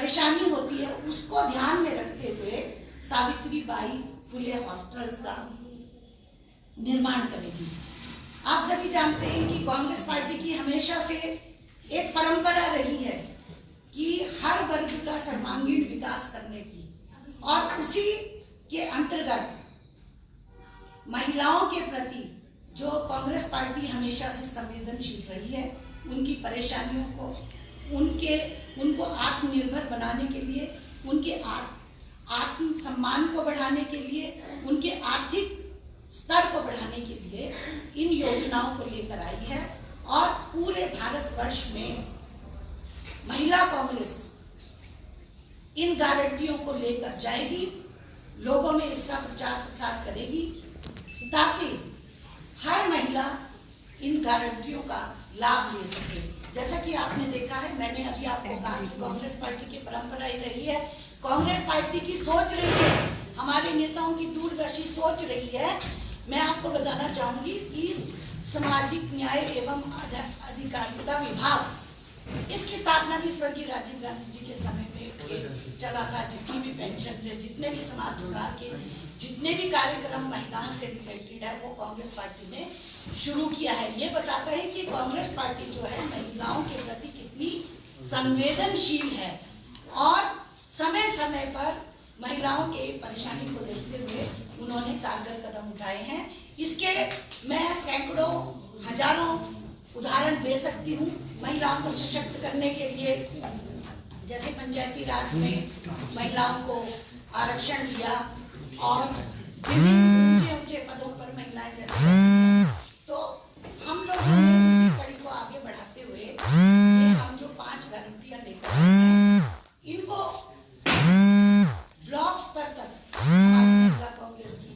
परेशानी होती है उसको ध्यान में रखते हुए सावित्रीबाई फुले हॉस्टल्स का निर्माण करेगी। आप सभी जानते हैं कि कांग्रेस पार्टी की हमेशा से एक परंपरा रही है कि हर वर्ग का सर्वांगीण विकास करने की, और उसी के अंतर्गत महिलाओं के प्रति जो कांग्रेस पार्टी हमेशा से संवेदनशील रही है, उनकी परेशानियों को, उनको आत्मनिर्भर बनाने के लिए, उनके आत्म सम्मान को बढ़ाने के लिए, उनके आर्थिक स्तर को बढ़ाने के लिए इन योजनाओं को लेकर आई है। और पूरे भारतवर्ष में महिला कांग्रेस इन गारंटियों को लेकर जाएगी, लोगों में इसका प्रचार प्रसार करेगी ताकि हर महिला इन गारंटियों का लाभ ले सके। जैसा कि आपने देखा है, मैंने अभी आपको कहा कि कांग्रेस पार्टी की परंपरा ही रही है, कांग्रेस पार्टी की सोच रही है, हमारे नेताओं की दूरदर्शी सोच रही है। मैं आपको बताना चाहूंगी कि सामाजिक न्याय एवं अधिकारिता विभाग, इसकी स्थापना भी स्वर्गीय राजीव गांधी जी के समय में चला था। जितनी भी पेंशन से, जितने भी समाज सुधार के जितने भी कार्यक्रम महिलाओं से रिलेटेड है, वो कांग्रेस पार्टी ने शुरू किया है। ये बताता है कि कांग्रेस पार्टी जो है महिलाओं के प्रति कितनी संवेदनशील है और समय समय पर महिलाओं के परेशानी को देखते हुए उन्होंने कारगर कदम उठाए हैं। इसके मैं सैकड़ों हजारों उदाहरण दे सकती हूँ महिलाओं को सशक्त करने के लिए। जैसे पंचायती राज में महिलाओं को आरक्षण दिया और ऊंचे पदों पर महिलाएं जैसे, तो हम लोग इस कड़ी को आगे बढ़ाते हुए ये हम जो 5 गारंटियां लेकर इनको ब्लॉक स्तर तक हमारी महिला कांग्रेस की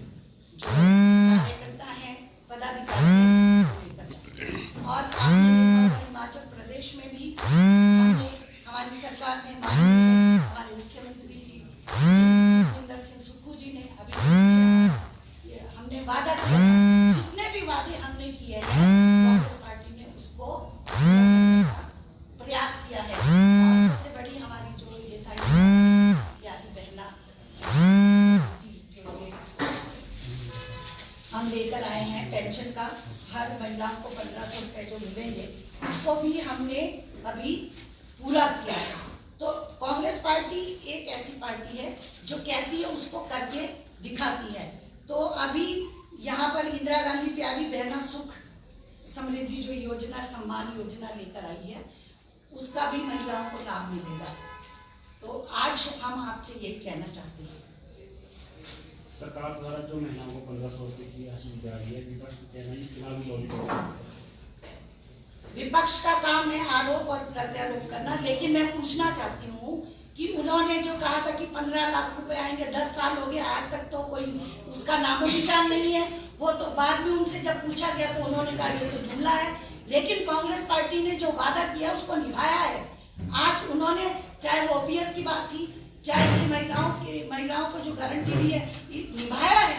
जो कार्यकर्ता हैं, पदाधिकारी हैं, और हिमाचल प्रदेश में भी हमने, हमारी सरकार ने, हमारे मुख्यमंत्री जी सुखविंदर सिंह सुक्खू जी ने अभी हमने वादा किया, जितने भी वादे हमने किए हैं कांग्रेस पार्टी ने उसको प्रयास किया है। और सबसे बड़ी हमारी जो ये था प्यारी बहना हम लेकर आए हैं पेंशन का, हर महिलाओं को 1500 रुपए जो मिलेंगे, इसको भी हमने अभी पूरा किया है। तो कांग्रेस पार्टी एक ऐसी पार्टी है जो कहती है उसको करके दिखाती है। तो अभी यहाँ पर इंदिरा गांधी प्यारी बहना सुख समृद्धि जो योजना, सम्मान योजना लेकर आई है, उसका भी महिलाओं को लाभ मिलेगा। तो आज हम आपसे यही कहना चाहते हैं। सरकार द्वारा जो महिलाओं को 1500 रुपए की राशि दी जा रही है, विपक्ष कहना है चुनावी लॉबी, विपक्ष का काम है आरोप और प्रत्यारोप करना। लेकिन मैं पूछना चाहती हूँ कि उन्होंने जो कहा था कि 15 लाख रुपए आएंगे, 10 साल हो गए, आज तक तो कोई उसका नामो निशान नहीं है। वो तो बाद में उनसे जब पूछा गया तो उन्होंने कहा ये तो जुमला है। लेकिन कांग्रेस पार्टी ने जो वादा किया उसको निभाया है। आज उन्होंने, चाहे वो ओपीएस की बात थी, चाहे महिलाओं को जो गारंटी दी है, निभाया है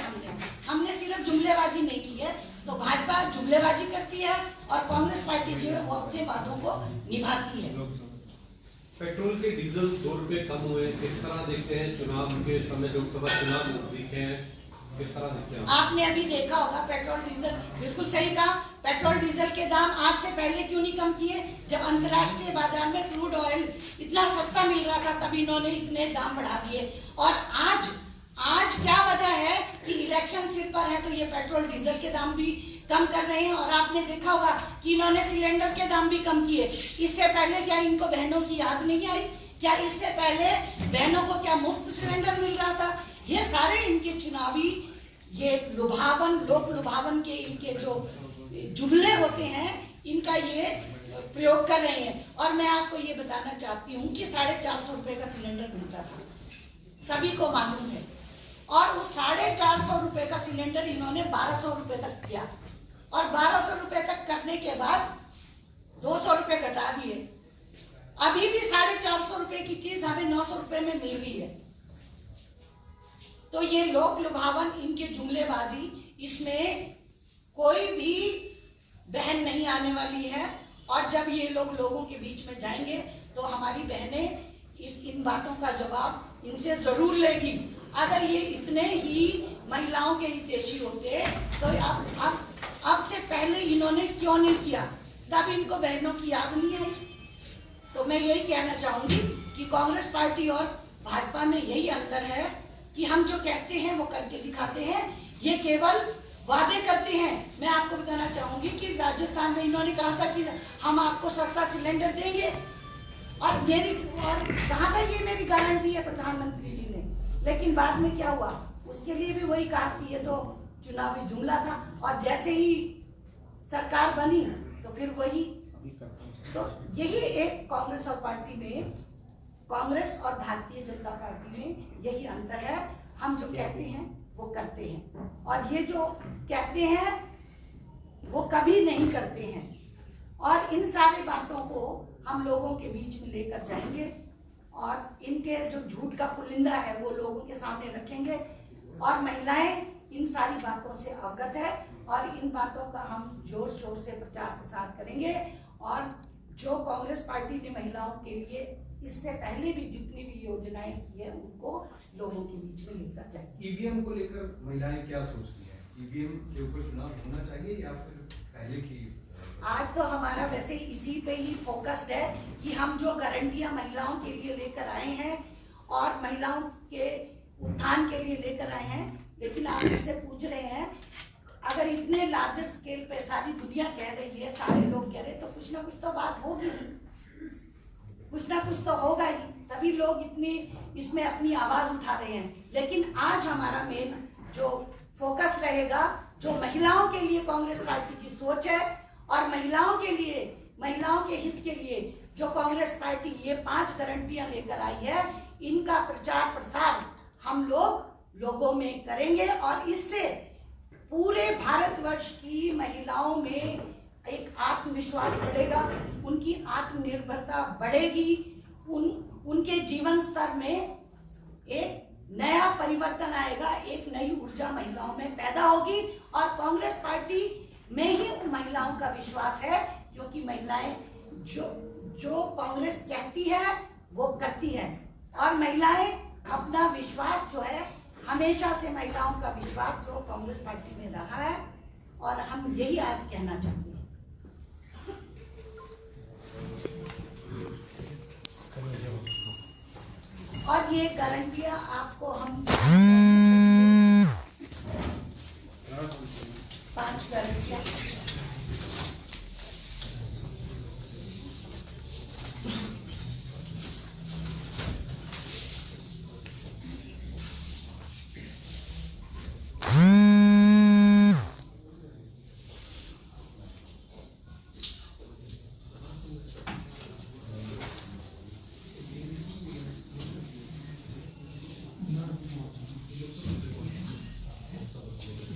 हमने सिर्फ जुमलेबाजी नहीं की है। तो भाजपा जुमलेबाजी करती है और कांग्रेस पार्टी जो है वो अपने वादों को निभाती है। पेट्रोल के डीजल 2 रुपए कम हुए, किस तरह देखते हैं चुनाव के समय, लोकसभा चुनाव नजदीक है, किस तरह देखते हैं? आपने अभी देखा होगा पेट्रोल डीजल, बिल्कुल सही कहा, पेट्रोल डीजल के दाम आज से पहले क्यों नहीं कम किए? जब अंतर्राष्ट्रीय बाजार में क्रूड ऑयल इतना सस्ता मिल रहा था तब इन्होंने इतने दाम बढ़ा दिए। और आज क्या वजह है कि इलेक्शन सिर पर है तो ये पेट्रोल डीजल के दाम भी कम कर रहे हैं। और आपने देखा होगा कि इन्होंने सिलेंडर के दाम भी कम किए। इससे पहले क्या इनको बहनों की याद नहीं आई? क्या इससे पहले बहनों को क्या मुफ्त सिलेंडर मिल रहा था? ये सारे इनके चुनावी ये लुभावन, लोक लुभावन के इनके जो जुमले होते हैं, इनका ये प्रयोग कर रहे हैं। और मैं आपको ये बताना चाहती हूँ कि 450 रुपए का सिलेंडर मिलता था, सभी को मालूम है। और उस 450 रुपए का सिलेंडर इन्होंने 1200 रुपए तक किया, और 1200 रुपए तक करने के बाद 200 रुपए घटा दिए। अभी भी 450 रुपए की चीज हमें 900 रुपए में मिल रही है। तो ये लोक लुभावन, इनके जुमलेबाजी, इसमें कोई भी बहन नहीं आने वाली है। और जब ये लोग लोगों के बीच में जाएंगे तो हमारी बहनें इन बातों का जवाब इनसे जरूर लेगी। अगर ये इतने ही महिलाओं के हितैषी होते तो अब से पहले इन्होंने क्यों नहीं किया, तब इनको बहनों की याद नहीं आई। तो मैं यही कहना चाहूंगी कि कांग्रेस पार्टी और भाजपा में यही अंतर है कि हम जो कहते हैं वो करके दिखाते हैं, ये केवल वादे करते हैं। मैं आपको बताना चाहूंगी कि राजस्थान में इन्होंने कहा था कि हम आपको सस्ता सिलेंडर देंगे, और कहा था ये मेरी गारंटी है प्रधानमंत्री जी ने, लेकिन बाद में क्या हुआ, उसके लिए भी वही कहा कि ये तो चुनावी जुमला था, और जैसे ही सरकार बनी तो फिर वही। तो यही एक कांग्रेस और पार्टी में, कांग्रेस और भारतीय जनता पार्टी में यही अंतर है। हम जो कहते हैं वो करते हैं, और ये जो कहते हैं वो कभी नहीं करते हैं। और इन सारी बातों को हम लोगों के बीच में लेकर जाएंगे, और इनके जो झूठ का पुलिंदा है वो लोगों के सामने रखेंगे। और महिलाएं इन सारी बातों से अवगत है, और इन बातों का हम जोर शोर से प्रचार प्रसार करेंगे। और जो कांग्रेस पार्टी ने महिलाओं के लिए इससे पहले भी जितनी भी योजनाएं की है उनको लोगों के बीच में लेकर जाएंगे। ईवीएम को लेकर महिलाएं क्या सोचती हैं? ईवीएम के ऊपर चुनाव होना चाहिए या फिर पहले की? आज तो हमारा वैसे इसी पे ही फोकस्ड है कि हम जो गारंटियां महिलाओं के लिए लेकर आए हैं और महिलाओं के उत्थान के लिए लेकर आए हैं। लेकिन आप इससे पूछ रहे हैं, अगर इतने लार्जर स्केल पे सारी दुनिया कह रही है, सारे लोग कह रहे हैं, तो कुछ ना कुछ तो बात होगी, कुछ ना कुछ तो होगा ही, तभी लोग इतनी इसमें अपनी आवाज उठा रहे हैं। लेकिन आज हमारा मेन जो फोकस रहेगा, जो महिलाओं के लिए कांग्रेस पार्टी की सोच है, और महिलाओं के लिए, महिलाओं के हित के लिए जो कांग्रेस पार्टी ये 5 गारंटियां लेकर आई है, इनका प्रचार प्रसार हम लोगों में करेंगे। और इससे पूरे भारतवर्ष की महिलाओं में एक आत्मविश्वास बढ़ेगा, उनकी आत्मनिर्भरता बढ़ेगी, उनके जीवन स्तर में एक नया परिवर्तन आएगा, एक नई ऊर्जा महिलाओं में पैदा होगी। और कांग्रेस पार्टी में ही महिलाओं का विश्वास है, क्योंकि महिलाएं जो कांग्रेस कहती है वो करती है। और महिलाएं अपना विश्वास जो है, हमेशा से महिलाओं का विश्वास जो कांग्रेस पार्टी में रहा है, और हम यही आज कहना चाहते हैं। और ये गारंटियां आपको हम 5 गारंटियां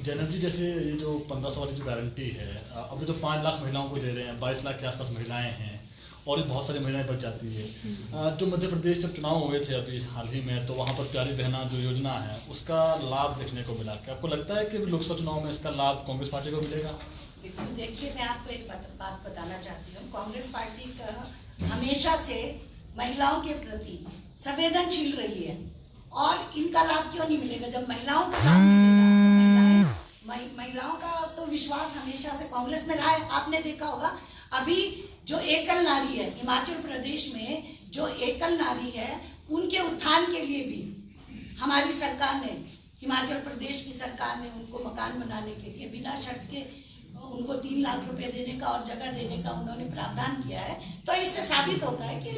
जैनब जी, जैसे ये जो 1500 वाली जो गारंटी है, अभी तो 5 लाख महिलाओं को दे रहे हैं, 22 लाख के आसपास महिलाएं हैं, और भी बहुत सारी महिलाएं बच जाती है। जो मध्य प्रदेश जब चुनाव हुए थे अभी हाल ही में, तो वहाँ पर प्यारी बहना जो योजना है उसका लाभ देखने को मिला। क्या आपको लगता है कि लोकसभा चुनाव में इसका लाभ कांग्रेस पार्टी को मिलेगा? देखिए, मैं आपको एक बात बताना चाहती हूँ। कांग्रेस पार्टी का हमेशा से महिलाओं के प्रति संवेदनशील रही है, और इनका लाभ क्यों नहीं मिलेगा जब महिलाओं का लाभ मिलेगा। महिलाओं का तो विश्वास हमेशा से कांग्रेस में रहा है। आपने देखा होगा, अभी जो एकल नारी है हिमाचल प्रदेश में, जो एकल नारी है, उनके उत्थान के लिए भी हमारी सरकार ने, हिमाचल प्रदेश की सरकार ने उनको मकान बनाने के लिए बिना शर्त के उनको 3 लाख रुपए देने का और जगह देने का उन्होंने प्रावधान किया है। तो इससे साबित होता है कि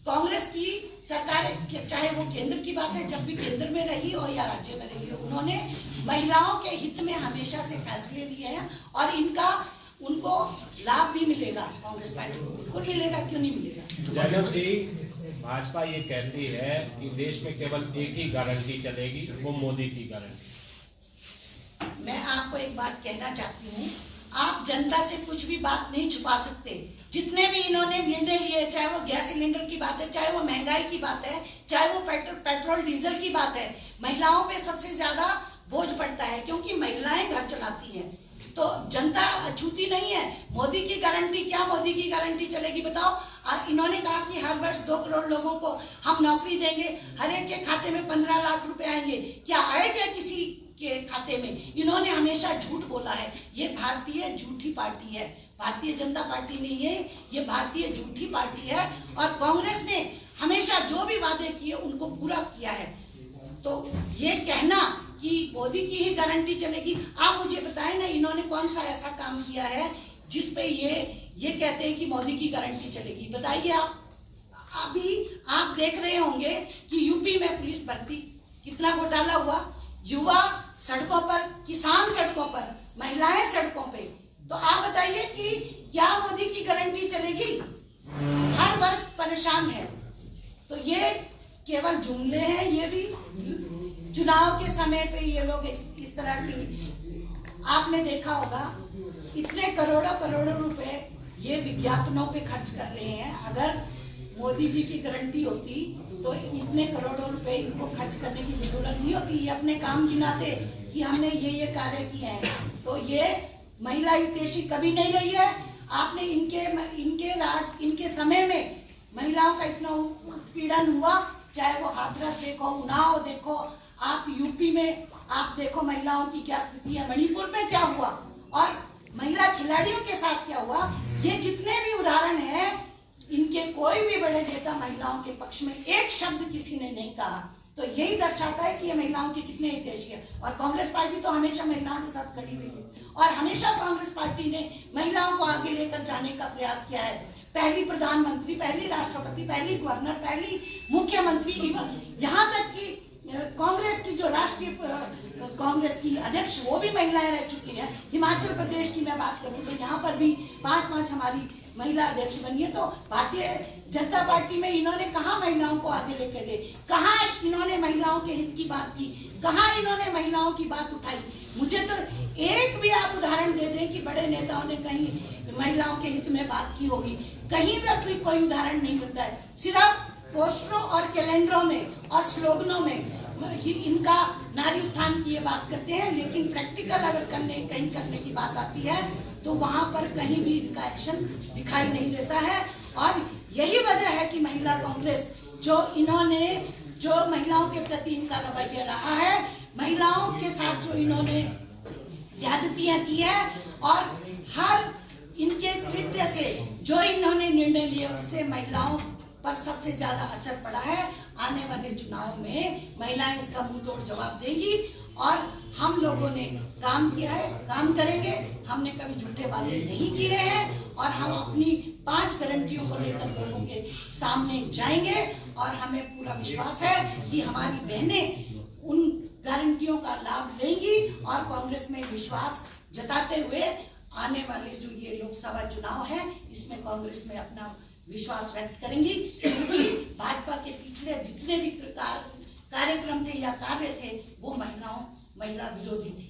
कांग्रेस की सरकार, चाहे वो केंद्र की बात है, जब भी केंद्र में रही हो या राज्य में रही हो, उन्होंने महिलाओं के हित में हमेशा से फैसले लिए हैं, और इनका उनको लाभ भी मिलेगा। कांग्रेस पार्टी को बिल्कुल मिलेगा, क्यों नहीं मिलेगा। जैनब जी, भाजपा ये कहती है कि देश में केवल एक ही गारंटी चलेगी, वो मोदी की गारंटी। मैं आपको एक बात कहना चाहती हूँ, आप जनता से कुछ भी बात नहीं छुपा सकते। जितने भी इन्होंने निर्णय लिए, चाहे वो गैस सिलेंडर की बात है, चाहे वो महंगाई की बात है, चाहे वो पेट्रोल डीजल की बात है, महिलाओं पे सबसे ज्यादा बोझ पड़ता है, क्योंकि महिलाएं घर चलाती हैं। तो जनता छूती नहीं है। मोदी की गारंटी, क्या मोदी की गारंटी चलेगी बताओ? इन्होंने कहा कि हर वर्ष 2 करोड़ लोगों को हम नौकरी देंगे, हर एक के खाते में 15 लाख रुपए आएंगे। क्या आएगा किसी के खाते में? इन्होंने हमेशा झूठ बोला है। ये भारतीय झूठी पार्टी है, भारतीय जनता पार्टी नहीं है, ये भारतीय झूठी पार्टी है। और कांग्रेस ने हमेशा जो भी वादे किए उनको पूरा किया है। तो ये कहना कि मोदी की ही गारंटी चलेगी, आप मुझे बताएं ना, इन्होंने कौन सा ऐसा काम किया है जिसपे ये कहते हैं कि मोदी की गारंटी चलेगी? बताइए आप। अभी आप देख रहे होंगे कि यूपी में पुलिस भर्ती कितना घोटाला हुआ, युवा सड़कों पर, किसान सड़कों पर, महिलाएं सड़कों पे। तो आप बताइए कि क्या मोदी की गारंटी चलेगी? हर वर्ग परेशान है। तो ये केवल जुमले हैं, ये भी चुनाव के समय पे ये लोग इस तरह की, आपने देखा होगा इतने करोड़ों रुपए ये विज्ञापनों पे खर्च कर रहे हैं। अगर मोदी जी की गारंटी होती तो इतने करोड़ों रुपए इनको खर्च करने की जरूरत नहीं होती। ये अपने काम गिनाते कि हमने ये कार्य किए हैं। तो ये महिला हितैषी कभी नहीं रही है। आपने इनके समय में महिलाओं का इतना उत्पीड़न हुआ, चाहे वो हाथरस देखो, उन्नाव देखो, आप यूपी में आप देखो महिलाओं की क्या स्थिति है, मणिपुर में क्या हुआ और महिला खिलाड़ियों के साथ क्या हुआ। ये जितने भी उदाहरण हैं, इनके कोई भी बड़े नेता महिलाओं के पक्ष में एक शब्द किसी ने नहीं कहा। तो यही दर्शाता है कि ये महिलाओं के कितने हितैषी है। और कांग्रेस पार्टी तो हमेशा महिलाओं के साथ खड़ी रही है और हमेशा कांग्रेस पार्टी ने महिलाओं को आगे लेकर जाने का प्रयास किया है। पहली प्रधानमंत्री, पहली राष्ट्रपति, पहली गवर्नर, पहली मुख्यमंत्री, यहाँ तक कि कांग्रेस की जो राष्ट्रीय कांग्रेस की अध्यक्ष वो भी महिलाएं रह चुकी हैं। हिमाचल प्रदेश की मैं बात करूं तो यहाँ पर भी 5 हमारी महिला अध्यक्ष बनी है। तो भारतीय जनता पार्टी में इन्होंने कहाँ महिलाओं को आगे लेकर गए, कहाँ इन्होंने महिलाओं के हित की बात की, कहाँ इन्होंने महिलाओं की बात उठाई? मुझे तो एक भी आप उदाहरण दे दें कि बड़े नेताओं ने कहीं महिलाओं के हित में बात की होगी। कहीं भी कोई उदाहरण नहीं मिलता है। सिर्फ पोस्टरों और कैलेंडरों में और स्लोगनों में इनका नारी उत्थान की ये बात करते हैं, लेकिन प्रैक्टिकल अगर कहीं करने की बात आती है तो वहां पर कहीं भी इनका एक्शन दिखाई नहीं देता है। और यही वजह है कि महिला कांग्रेस जो महिलाओं के प्रति इनका रवैया रहा है, महिलाओं के साथ जो इन्होंने ज्यादतियां की है और हर इनके कृत्य से जो इन्होंने निर्णय लिए उससे महिलाओं पर सबसे ज्यादा असर पड़ा है। आने वाले चुनाव में महिलाएं इसका मुंह तोड़ जवाब देगी और हम लोगों ने काम किया है, काम करेंगे। हमने कभी झूठे वादे नहीं किए हैं और हम अपनी 5 गारंटियों को लेकर लोगों के सामने जाएंगे और हमें पूरा विश्वास है कि हमारी बहनें उन गारंटियों का लाभ लेंगी और कांग्रेस में विश्वास जताते हुए आने वाले जो ये लोकसभा चुनाव है इसमें कांग्रेस में अपना विश्वास व्यक्त करेंगी, क्योंकि भाजपा के पिछले जितने भी कार्यक्रम थे या कार्य थे वो महिला विरोधी थे।